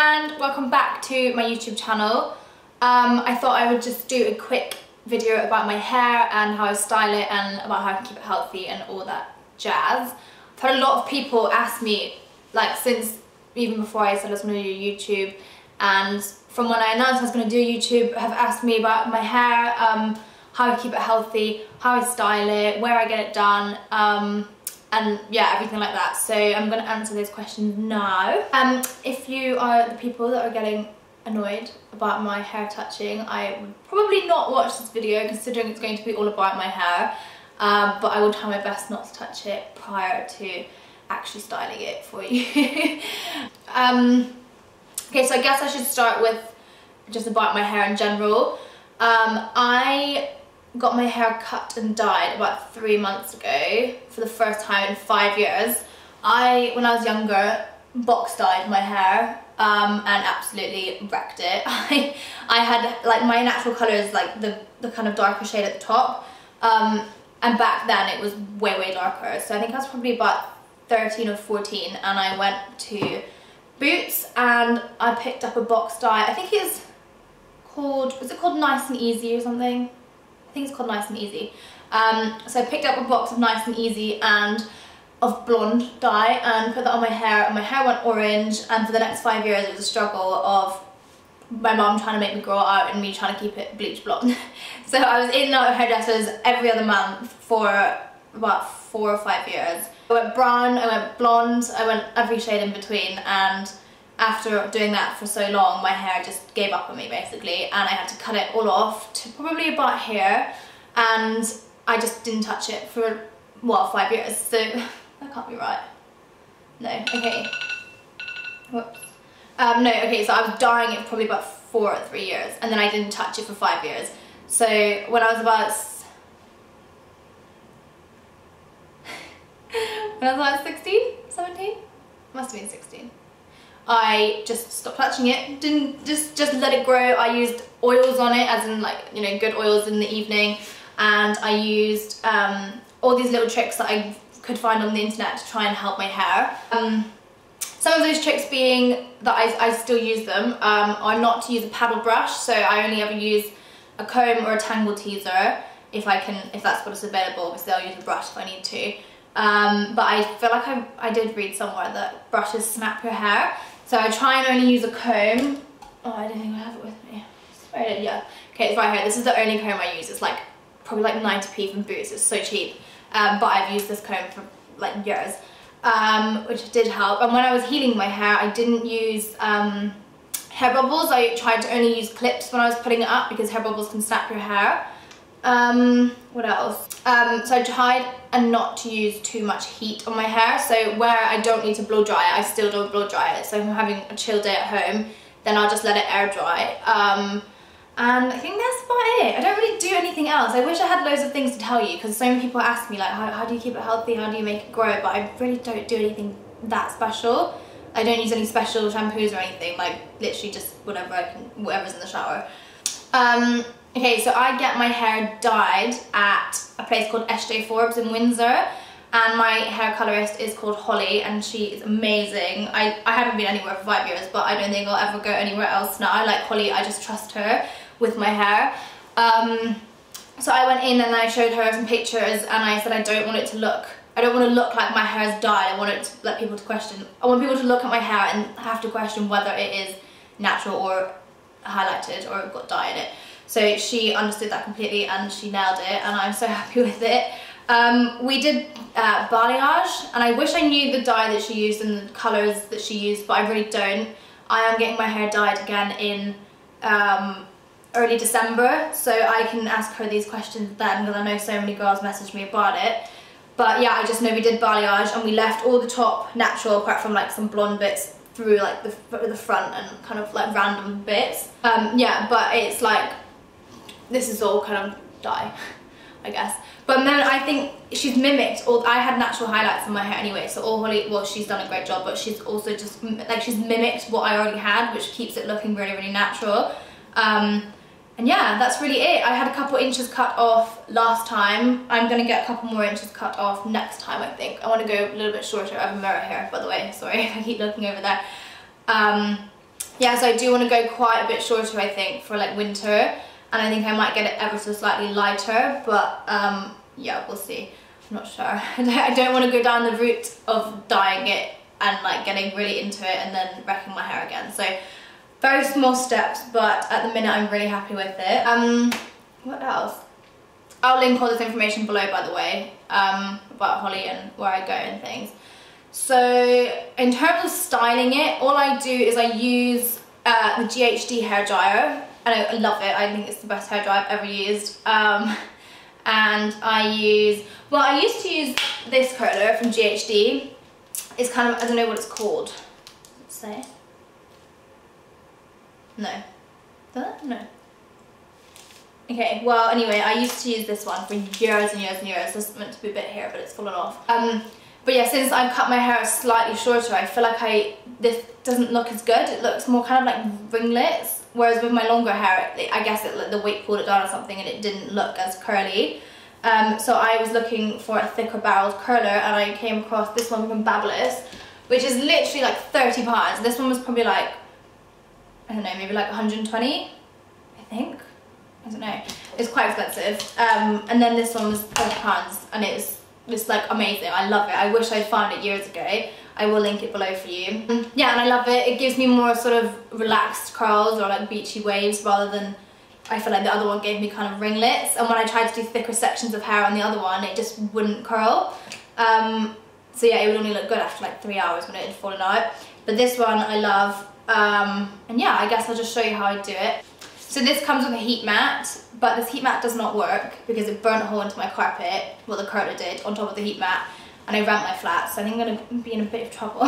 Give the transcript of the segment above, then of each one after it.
and welcome back to my YouTube channel. I thought I would just do a quick video about my hair and how I style it and about how I can keep it healthy and all that jazz. I've had a lot of people ask me, like since even before I said I was going to do YouTube, and from when I announced I was going to do YouTube, have asked me about my hair, how I keep it healthy, how I style it, where I get it done, and yeah, everything like that. So I'm going to answer those questions now. If you are the people that are getting annoyed about my hair touching, I would probably not watch this video considering it's going to be all about my hair, but I will try my best not to touch it prior to actually styling it for you. Okay, so I guess I should start with just about my hair in general. I got my hair cut and dyed about 3 months ago for the first time in 5 years. When I was younger, box dyed my hair and absolutely wrecked it. I had like my natural colour is like the kind of darker shade at the top, and back then it was way darker. So I think I was probably about 13 or 14, and I went to Boots and I picked up a box dye. I think it's called, was it called Nice and Easy or something? I think it's called Nice and Easy. So I picked up a box of Nice and Easy and of blonde dye and put that on my hair, and my hair went orange, and for the next 5 years it was a struggle of my mum trying to make me grow it out and me trying to keep it bleach blonde. So I was in and out of hairdressers every other month for about 4 or 5 years. I went brown, I went blonde, I went every shade in between, and after doing that for so long, my hair just gave up on me basically, and I had to cut it all off to probably about here, and I just didn't touch it for, well, 5 years, so that can't be right. No, okay. Whoops. No, okay, so I was dyeing it for probably about 4 or 3 years, and then I didn't touch it for 5 years. So when I was about 16, 17? Must have been 16. I just stopped touching it, didn't just let it grow. I used oils on it, as in like, you know, good oils in the evening, and I used all these little tricks that I could find on the internet to try and help my hair. Some of those tricks being that I still use them are not to use a paddle brush, so I only ever use a comb or a tangle teaser if that's what is available. Obviously I'll use a brush if I need to. But I feel like I did read somewhere that brushes snap your hair, so I try and only use a comb. Oh, I don't think I have it with me. I did, yeah. Okay, it's right here. This is the only comb I use. It's like probably like 90p from Boots. It's so cheap, but I've used this comb for like years, which did help. And when I was healing my hair, I didn't use hair bubbles. I tried to only use clips when I was putting it up because hair bubbles can snap your hair. What else? So I tried and not to use too much heat on my hair, so where I don't need to blow dry it, I still don't blow dry it. So if I'm having a chill day at home, then I'll just let it air dry. And I think that's about it. I don't really do anything else. I wish I had loads of things to tell you, because so many people ask me like, how do you keep it healthy, how do you make it grow, but I really don't do anything that special. I don't use any special shampoos or anything, like literally just whatever's in the shower. Okay, so I get my hair dyed at a place called Forbes in Windsor, and my hair colorist is called Holly, and she is amazing. I haven't been anywhere for 5 years, but I don't think I'll ever go anywhere else now. I like Holly, I just trust her with my hair. So I went in and I showed her some pictures, and I said I don't want to look like my hair is dyed. I want it to let people to question. I want people to look at my hair and have to question whether it is natural or highlighted or got dye in it. So she understood that completely and she nailed it, and I'm so happy with it. We did balayage, and I wish I knew the dye that she used and the colours that she used, but I really don't. I am getting my hair dyed again in early December, so I can ask her these questions then, because I know so many girls messaged me about it. But yeah, I just know we did balayage, and we left all the top natural apart from like some blonde bits through like the front and kind of like random bits. Yeah, but it's like, this is all kind of dye, I guess. But then I think she's mimicked all, I had natural highlights in my hair anyway, so all Holly, well, she's done a great job, but she's also just, like, she's mimicked what I already had, which keeps it looking really natural. And yeah, that's really it. I had a couple inches cut off last time. I'm gonna get a couple more inches cut off next time, I think. I wanna go a little bit shorter. I have a mirror here, by the way, sorry, I keep looking over there. yeah, so I do want to go quite a bit shorter, I think, for like winter, and I think I might get it ever so slightly lighter, but yeah, we'll see. I'm not sure. I don't want to go down the route of dyeing it and like getting really into it and then wrecking my hair again. So very small steps, but at the minute I'm really happy with it. What else? I'll link all this information below, by the way, about Holly and where I go and things. So in terms of styling it, all I do is I use the GHD hairdryer, and I love it. I think it's the best hairdryer I've ever used. And I use, well, I used to use this curler from GHD. It's kind of, I don't know what it's called. Let's say. No. Does it? No. Okay, well, anyway, I used to use this one for years and years and years. This is meant to be a bit here, but it's fallen off. But yeah, since I've cut my hair slightly shorter, I feel like this doesn't look as good. It looks more kind of like ringlets, whereas with my longer hair, I guess the weight pulled it down or something and it didn't look as curly. So I was looking for a thicker barreled curler, and I came across this one from Babyliss, which is literally like £30. This one was probably like, I don't know, maybe like 120, I think. I don't know. It's quite expensive. And then this one was £12, and it's like amazing. I love it. I wish I'd found it years ago. I will link it below for you. Yeah, and I love it. It gives me more sort of relaxed curls or like beachy waves, rather than, I feel like the other one gave me kind of ringlets, and when I tried to do thicker sections of hair on the other one, it just wouldn't curl. So yeah, it would only look good after like 3 hours when it had fallen out. But this one I love, and yeah, I guess I'll just show you how I do it. So this comes with a heat mat, but this heat mat does not work because it burnt a hole into my carpet, well, the curler did, on top of the heat mat, and I ran my flat, so I think I'm going to be in a bit of trouble.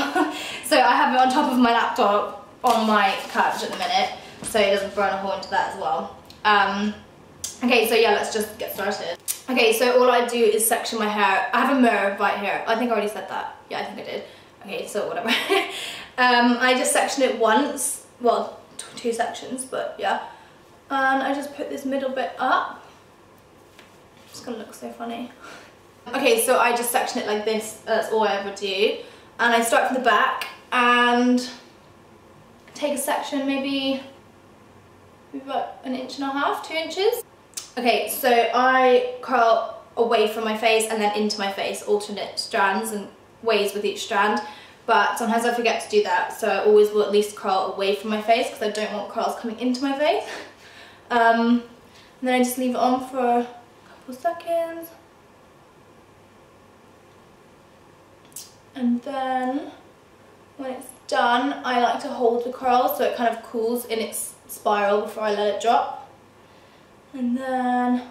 So I have it on top of my laptop on my couch at the minute, so it doesn't burn a hole into that as well. Okay, so yeah, let's just get started. Okay, so all I do is section my hair. I have a mirror right here. I think I already said that. Yeah, I think I did. Okay, so whatever. I just section it once, well, two sections, but yeah. And I just put this middle bit up. It's gonna look so funny. Okay, so I just section it like this. That's all I ever do. And I start from the back and take a section, maybe about 1.5 inches, 2 inches. Okay, so I curl away from my face and then into my face, alternate strands and ways with each strand. But sometimes I forget to do that, so I always will at least curl away from my face because I don't want curls coming into my face. And then I just leave it on for a couple seconds. And then when it's done, I like to hold the curl so it kind of cools in its spiral before I let it drop. And then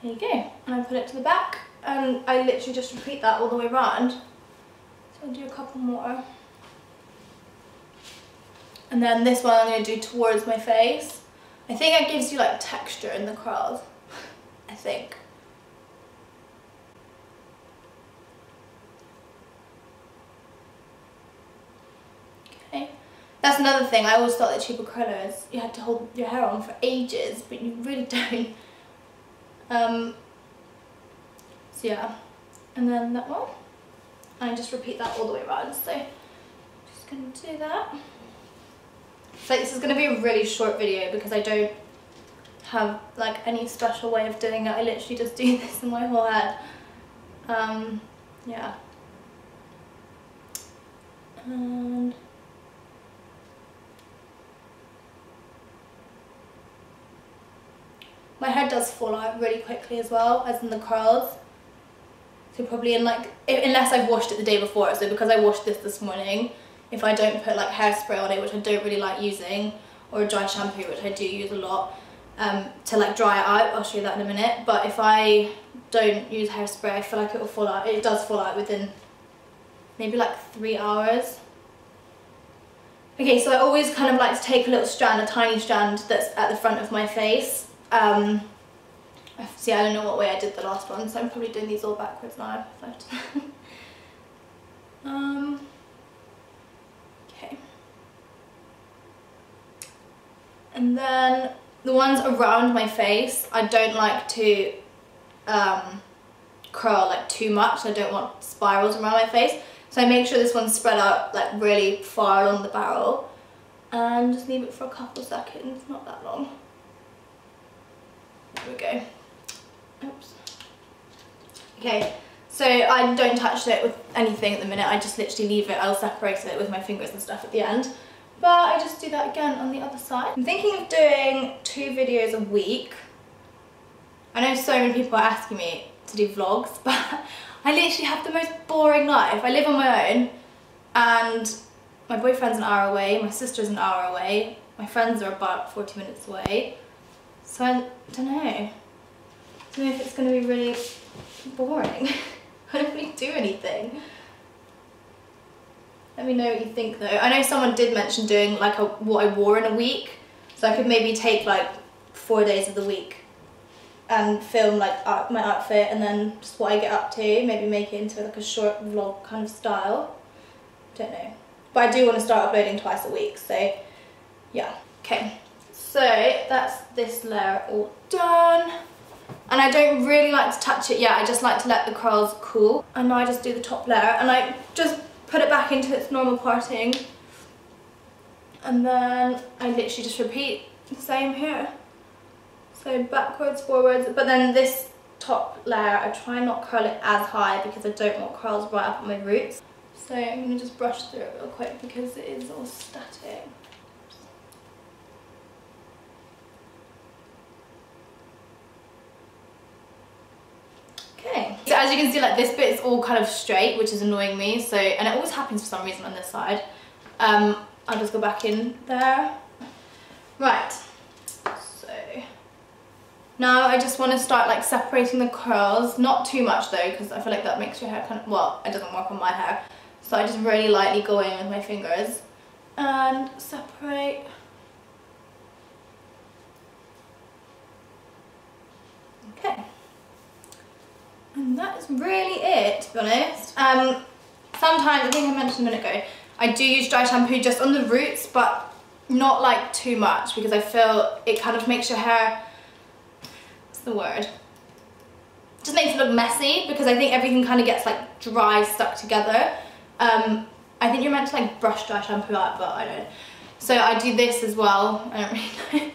there you go. And I put it to the back, and I literally just repeat that all the way around. So I'll do a couple more. And then this one I'm going to do towards my face. I think it gives you like texture in the curls, I think. Okay, that's another thing. I always thought that cheaper curlers, you had to hold your hair on for ages, but you really don't. So yeah, and then that one. And I just repeat that all the way around, so I'm just going to do that. So this is going to be a really short video because I don't have like any special way of doing it. I literally just do this in my whole head. Yeah. And my hair does fall out really quickly as well, as in the curls. So probably in like, unless I've washed it the day before, so because I washed this morning, if I don't put like hairspray on it, which I don't really like using, or a dry shampoo, which I do use a lot, to like dry it out, I'll show you that in a minute. But if I don't use hairspray, I feel like it will fall out. It does fall out within maybe like 3 hours. Okay, so I always kind of like to take a little strand, a tiny strand that's at the front of my face. See, I don't know what way I did the last one, so I'm probably doing these all backwards now. Okay. And then the ones around my face, I don't like to curl like too much. I don't want spirals around my face. So I make sure this one's spread out like really far along the barrel. and just leave it for a couple seconds, not that long. There we go. Oops. Okay, so I don't touch it with anything at the minute, I just literally leave it. I'll separate it with my fingers and stuff at the end. But I just do that again on the other side. I'm thinking of doing 2 videos a week. I know so many people are asking me to do vlogs, but I literally have the most boring life. I live on my own and my boyfriend's an hour away, my sister's an hour away, my friends are about 40 minutes away. So I don't know. I don't know if it's going to be really boring. I don't really do anything. Let me know what you think though. I know someone did mention doing like what I wore in a week. So I could maybe take like 4 days of the week and film like my outfit and then just what I get up to. Maybe make it into like a short vlog kind of style. Don't know. But I do want to start uploading twice a week, so yeah. Okay, so that's this layer all done. And I don't really like to touch it yet, I just like to let the curls cool. And now I just do the top layer and I just put it back into its normal parting. And then I literally just repeat the same here. So backwards, forwards, but then this top layer, I try not curl it as high because I don't want curls right up at my roots. So I'm going to just brush through it real quick because it is all static. Okay. So as you can see, like this bit is all kind of straight, which is annoying me. So, and it always happens for some reason on this side. I'll just go back in there. Right. So now I just want to start like separating the curls. Not too much though, because I feel like that makes your hair kind of, well, it doesn't work on my hair. So I just really lightly go in with my fingers and separate. Okay. And that is really it, to be honest. Sometimes, I think I mentioned a minute ago, I do use dry shampoo just on the roots, but not like too much because I feel it kind of makes your hair, what's the word? Just makes it look messy because I think everything kind of gets like dry, stuck together. I think you're meant to like brush dry shampoo out, but I don't. So I do this as well. I don't really know.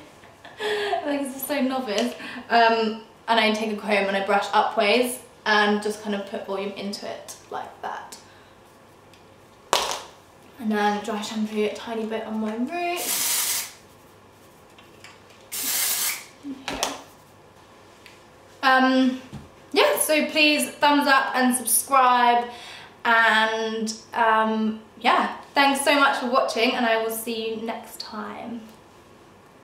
I think this is so novice. And I take a comb and I brush upwards and just kind of put volume into it like that. And then dry shampoo a tiny bit on my roots. Yeah, so please thumbs up and subscribe. And yeah, thanks so much for watching and I will see you next time.